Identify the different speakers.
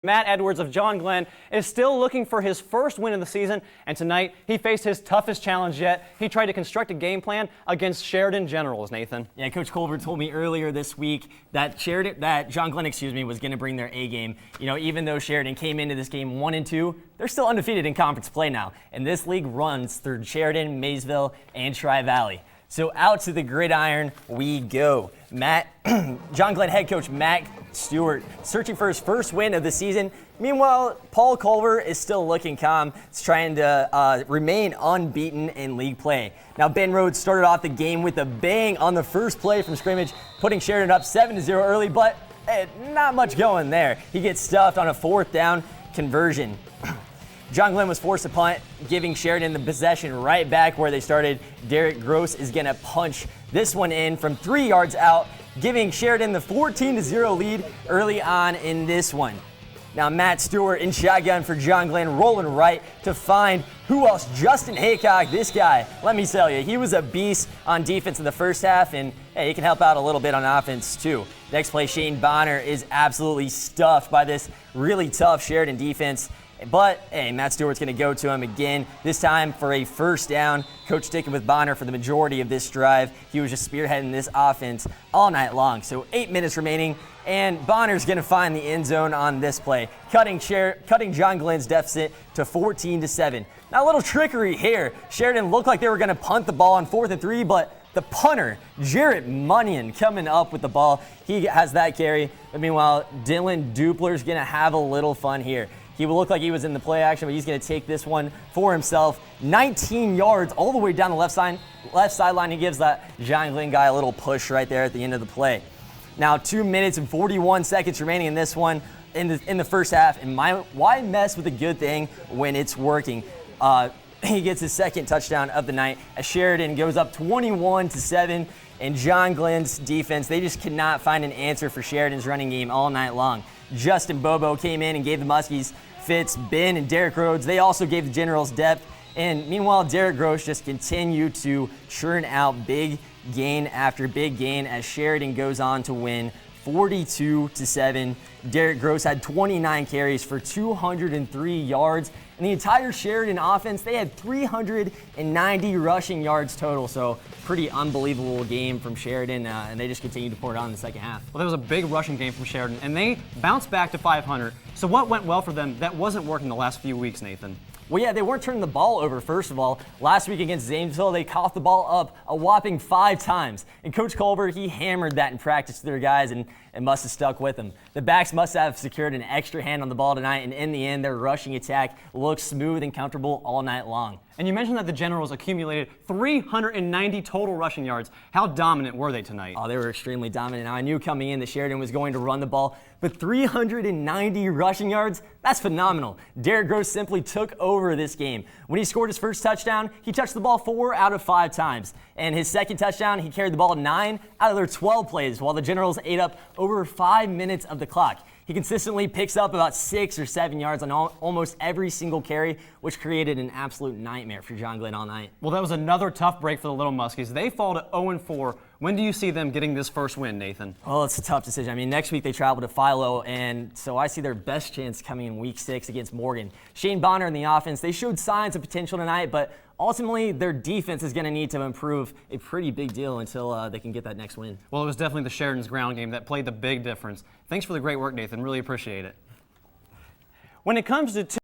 Speaker 1: Matt Edwards of John Glenn is still looking for his first win of the season, and tonight he faced his toughest challenge yet. He tried to construct a game plan against Sheridan Generals, Nathan.
Speaker 2: Yeah, Coach Culver told me earlier this week that John Glenn, was going to bring their A game. You know, even though Sheridan came into this game 1-2, they're still undefeated in conference play now, and this league runs through Sheridan, Maysville, and Tri-Valley. So out to the Gridiron we go. John Glenn head coach Matt Stewart searching for his first win of the season. Meanwhile, Paul Culver is still looking calm. He's trying to remain unbeaten in league play. Now, Ben Rhodes started off the game with a bang on the first play from scrimmage, putting Sheridan up 7-0 early, but not much going there. He gets stuffed on a 4th down conversion. John Glenn was forced to punt, giving Sheridan the possession right back where they started. Derek Gross is going to punch this one in from 3 yards out, giving Sheridan the 14-0 lead early on in this one. Now Matt Stewart in shotgun for John Glenn, rolling right to find who else? Justin Haycock, this guy. Let me tell you, he was a beast on defense in the first half, and hey, he can help out a little bit on offense too. Next play, Shane Bonner is absolutely stuffed by this really tough Sheridan defense. But, hey, Matt Stewart's going to go to him again, this time for a first down. Coach sticking with Bonner for the majority of this drive. He was just spearheading this offense all night long. So 8 minutes remaining, and Bonner's going to find the end zone on this play, cutting John Glenn's deficit to 14-7. Now, a little trickery here. Sheridan looked like they were going to punt the ball on 4th and 3, but the punter, Jarrett Munyon, coming up with the ball. He has that carry. But meanwhile, Dylan Dupler's going to have a little fun here. He will look like he was in the play action, but he's going to take this one for himself. 19 yards all the way down the left sideline. He gives that John Glenn guy a little push right there at the end of the play. Now 2 minutes and 41 seconds remaining in this one in the first half. And why mess with a good thing when it's working? He gets his second touchdown of the night as Sheridan goes up 21-7. And John Glenn's defense, they just could not find an answer for Sheridan's running game all night long. Justin Bobo came in and gave the Muskies fits. Ben and Derek Rhodes, they also gave the Generals depth. And meanwhile, Derek Gross just continued to churn out big gain after big gain as Sheridan goes on to win 42-7. Derek Gross had 29 carries for 203 yards. And the entire Sheridan offense, they had 390 rushing yards total. So pretty unbelievable game from Sheridan, and they just continued to pour it on in the second half.
Speaker 1: Well, there was a big rushing game from Sheridan, and they bounced back to 500. So what went well for them that wasn't working the last few weeks, Nathan?
Speaker 2: Well, yeah, they weren't turning the ball over, first of all. Last week against Zanesville, they coughed the ball up a whopping 5 times. And Coach Culver, he hammered that in practice to their guys and must have stuck with them. The backs must have secured an extra hand on the ball tonight, and in the end, their rushing attack looked smooth and comfortable all night long.
Speaker 1: And you mentioned that the Generals accumulated 390 total rushing yards. How dominant were they tonight?
Speaker 2: Oh, they were extremely dominant. Now, I knew coming in that Sheridan was going to run the ball, but 390 rushing yards, that's phenomenal. Derek Gross simply took over this game. When he scored his first touchdown, he touched the ball 4 out of 5 times. And his second touchdown, he carried the ball 9 out of their 12 plays, while the Generals ate up over 5 minutes of the clock. He consistently picks up about 6 or 7 yards on almost every single carry, which created an absolute nightmare for John Glenn all night.
Speaker 1: Well, that was another tough break for the Little Muskies. They fall to 0-4. When do you see them getting this first win, Nathan?
Speaker 2: Well, it's a tough decision. I mean, next week they travel to Philo, and so I see their best chance coming in week 6 against Morgan. Shane Bonner in the offense, they showed signs of potential tonight, but ultimately their defense is going to need to improve a pretty big deal until they can get that next win.
Speaker 1: Well, it was definitely the Sheridan's ground game that played the big difference. Thanks for the great work, Nathan. Really appreciate it. When it comes to